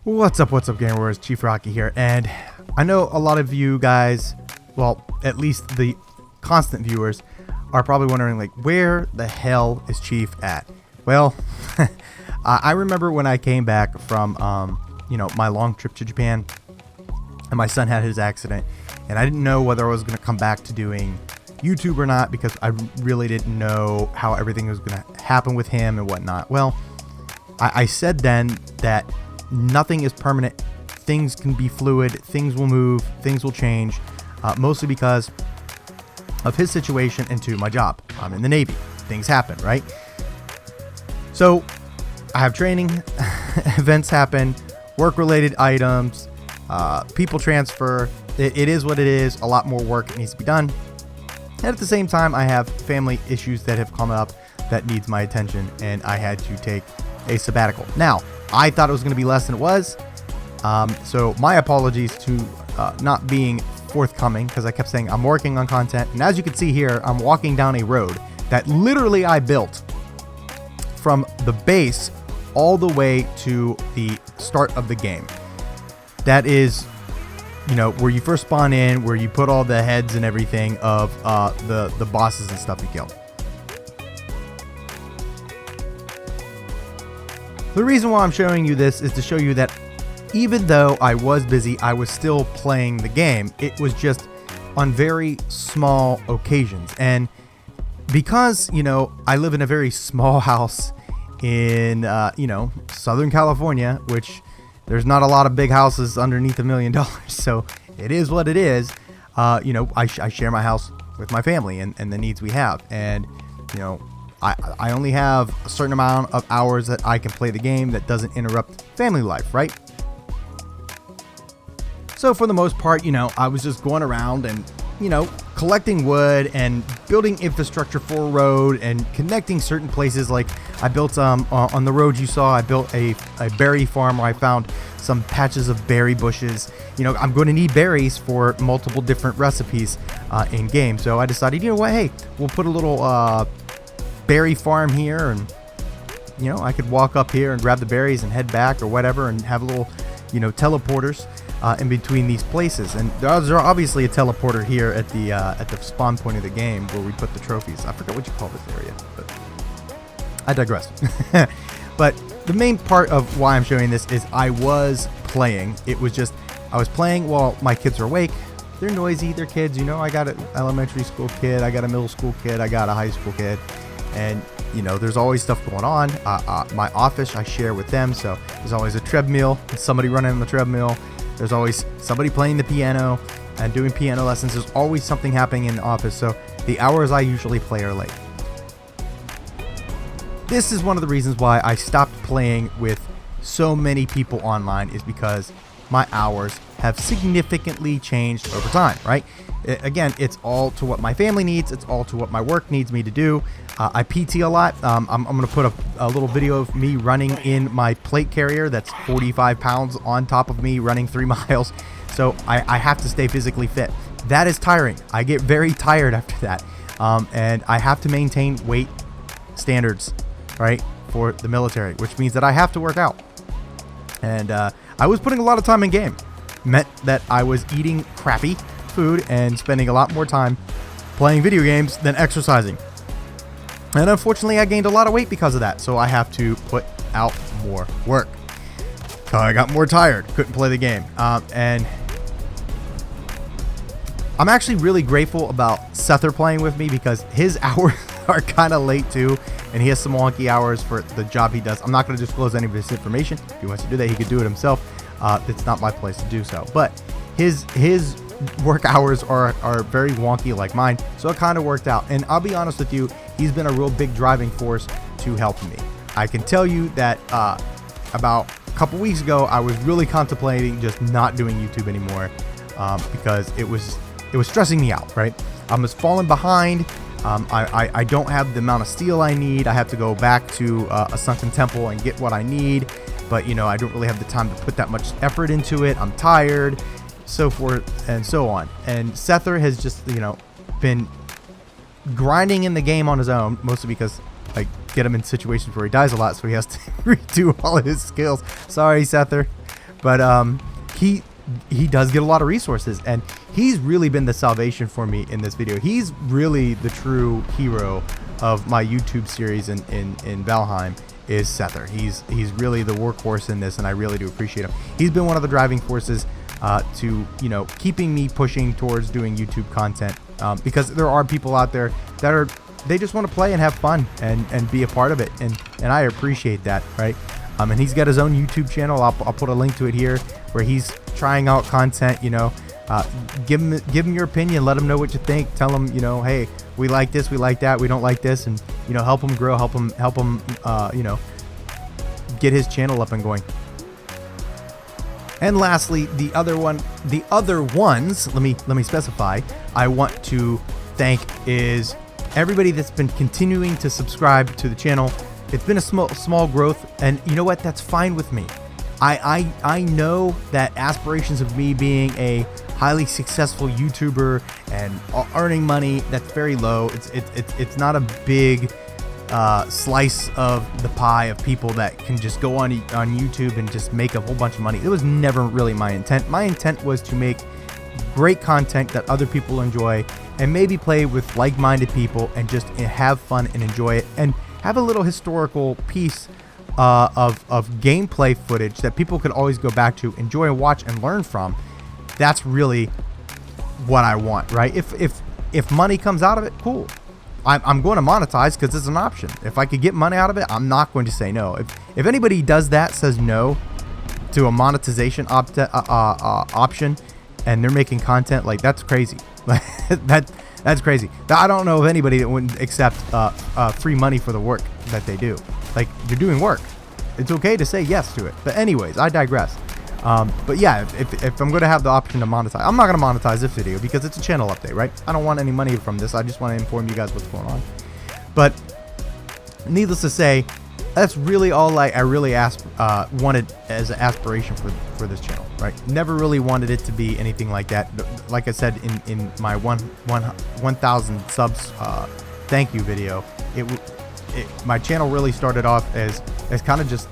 What's up, Game Wars? Chief Rocky here, and I know a lot of you guys, well, at least the constant viewers, are probably wondering, like, where the hell is Chief at? Well, I remember when I came back from, my long trip to Japan, and my son had his accident, and I didn't know whether I was going to come back to doing YouTube or not, because I really didn't know how everything was going to happen with him and whatnot. Well, I said then that nothing is permanent. Things can be fluid. Things will move. Things will change. Mostly because of his situation and to my job. I'm in the Navy. Things happen, right? So I have training. Events happen. Work-related items. People transfer. It is what it is. A lot more work needs to be done. And at the same time, I have family issues that have come up that needs my attention, and I had to take a sabbatical. Now, I thought it was going to be less than it was, so my apologies to not being forthcoming, because I kept saying I'm working on content, and as you can see here, I'm walking down a road that literally I built from the base all the way to the start of the game. That is, where you first spawn in, where you put all the heads and everything of the bosses and stuff you kill. The reason why I'm showing you this is to show you that even though I was busy, I was still playing the game. It was just on very small occasions. And because, I live in a very small house in, Southern California, which there's not a lot of big houses underneath $1 million. So it is what it is. I share my house with my family and the needs we have. And, I only have a certain amount of hours that I can play the game that doesn't interrupt family life, right? So for the most part, I was just going around and, collecting wood and building infrastructure for a road and connecting certain places. Like I built on the road you saw, I built a berry farm where I found some patches of berry bushes. I'm going to need berries for multiple different recipes in game. So I decided, hey, we'll put a little berry farm here, and I could walk up here and grab the berries and head back or whatever, and have a little teleporters in between these places. And there's obviously a teleporter here at the spawn point of the game where we put the trophies. I forgot what you call this area, but I digress. But the main part of why I'm showing this is I was playing. It was just I was playing while my kids are awake. They're noisy, they're kids. I got an elementary school kid, I got a middle school kid, I got a high school kid. And, there's always stuff going on. My office, I share with them. So there's always a treadmill, somebody running on the treadmill. There's always somebody playing the piano and doing piano lessons. There's always something happening in the office. So the hours I usually play are late. This is one of the reasons why I stopped playing with so many people online, is because my hours have significantly changed over time, right? Again, it's all to what my family needs. It's all to what my work needs me to do. I PT a lot. I'm going to put a little video of me running in my plate carrier that's 45 pounds on top of me running 3 miles. So I have to stay physically fit. That is tiring. I get very tired after that. And I have to maintain weight standards, right, for the military, which means that I have to work out. And I was putting a lot of time in game. Meant that I was eating crappy food and spending a lot more time playing video games than exercising. And unfortunately, I gained a lot of weight because of that. So I have to put out more work. So I got more tired. Couldn't play the game. And I'm actually really grateful about Sether playing with me, because his hours are kind of late too. And he has some wonky hours for the job he does. I'm not going to disclose any of his information. If he wants to do that, he could do it himself. It's not my place to do so. But his work hours are very wonky like mine. So it kind of worked out. And I'll be honest with you, he's been a real big driving force to help me. I can tell you that about a couple weeks ago, I was really contemplating just not doing YouTube anymore, because it was stressing me out, right? I was falling behind. I don't have the amount of steel I need. I have to go back to a sunken temple and get what I need. But, I don't really have the time to put that much effort into it. I'm tired, so forth and so on. And Sether has just, been grinding in the game on his own, mostly because I get him in situations where he dies a lot, so he has to redo all of his skills. Sorry, Sether. But he does get a lot of resources, and he's really been the salvation for me in this video. He's really the true hero of my YouTube series in Valheim is Sether. He's really the workhorse in this, and I really do appreciate him. He's been one of the driving forces to, you know, keeping me pushing towards doing YouTube content, because there are people out there that they just want to play and have fun and be a part of it, and I appreciate that, right? And he's got his own YouTube channel. I'll put a link to it here, where he's trying out content. You know, give him your opinion. Let him know what you think. Tell him, you know, hey, we like this, we like that, we don't like this, and you know, help him grow, help him, you know, get his channel up and going. And lastly, the other ones, let me specify, I want to thank is everybody that's been continuing to subscribe to the channel. It's been a small growth, and you know what? That's fine with me. I know that aspirations of me being a highly successful YouTuber and earning money, that's very low. It's not a big slice of the pie of people that can just go on YouTube and just make a whole bunch of money. It was never really my intent. My intent was to make great content that other people enjoy, and maybe play with like-minded people and just have fun and enjoy it, and have a little historical piece of gameplay footage that people could always go back to, enjoy, and watch and learn from. That's really what I want, right? If money comes out of it, cool. I'm going to monetize because it's an option. If I could get money out of it, I'm not going to say no. If anybody does that, says no to a monetization option, and they're making content, like, that's crazy. That's crazy. I don't know of anybody that wouldn't accept free money for the work that they do. Like, you're doing work. It's okay to say yes to it. But anyways, I digress. But yeah, if I'm going to have the option to monetize, I'm not going to monetize this video because it's a channel update, right? I don't want any money from this. I just want to inform you guys what's going on. But needless to say, that's really all I really wanted as an aspiration for this channel, right? Never really wanted it to be anything like that. Like I said in my 1,000 subs thank you video, my channel really started off as kind of just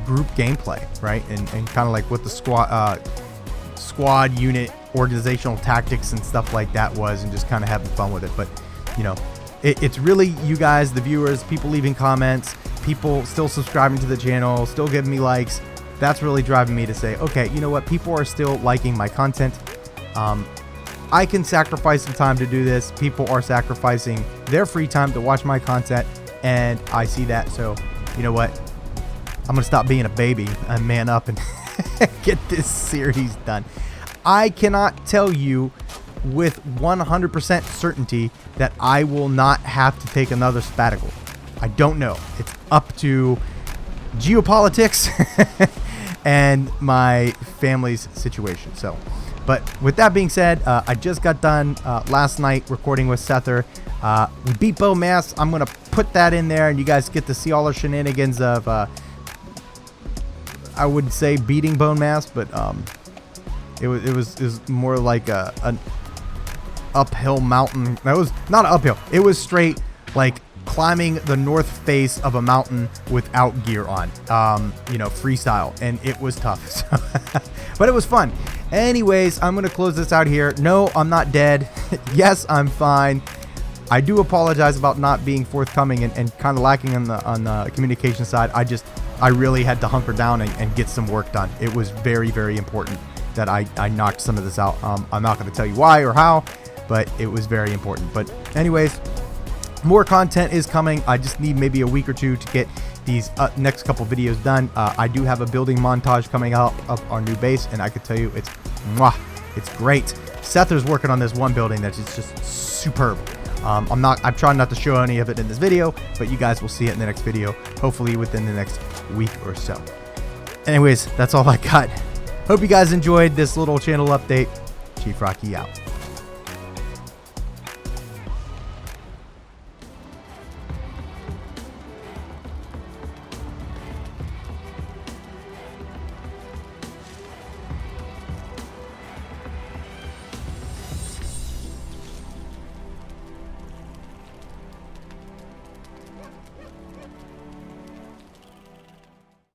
group gameplay, right? And kind of like what the squad unit organizational tactics and stuff like that was, and just kind of having fun with it. But you know, it's really you guys, the viewers, people leaving comments, people still subscribing to the channel, still giving me likes. That's really driving me to say, okay, you know what, people are still liking my content. I can sacrifice some time to do this. People are sacrificing their free time to watch my content, and I see that. So you know what, I'm gonna stop being a baby and man up and get this series done. I cannot tell you with 100% certainty that I will not have to take another sabbatical. I don't know. It's up to geopolitics and my family's situation. So, but with that being said, I just got done last night recording with Sether. We beat Bone Mass. I'm gonna put that in there, and you guys get to see all the shenanigans of I would say beating Bone Mass, but it was more like an uphill mountain. That was not uphill. It was straight like climbing the north face of a mountain without gear on, you know, freestyle, and it was tough. So but it was fun. Anyways, I'm gonna close this out here. No, I'm not dead. Yes, I'm fine. I do apologize about not being forthcoming and kind of lacking on the communication side. I really had to hunker down and get some work done. It was very, very important that I knocked some of this out. I'm not going to tell you why or how, but it was very important. But anyways, more content is coming. I just need maybe a week or two to get these next couple videos done. I do have a building montage coming out of our new base, and I can tell you it's great. Sether's working on this one building that's just superb. I'm trying not to show any of it in this video, but you guys will see it in the next video, hopefully within the next week or so. Anyways, that's all I got. Hope you guys enjoyed this little channel update. Chief Rocky out.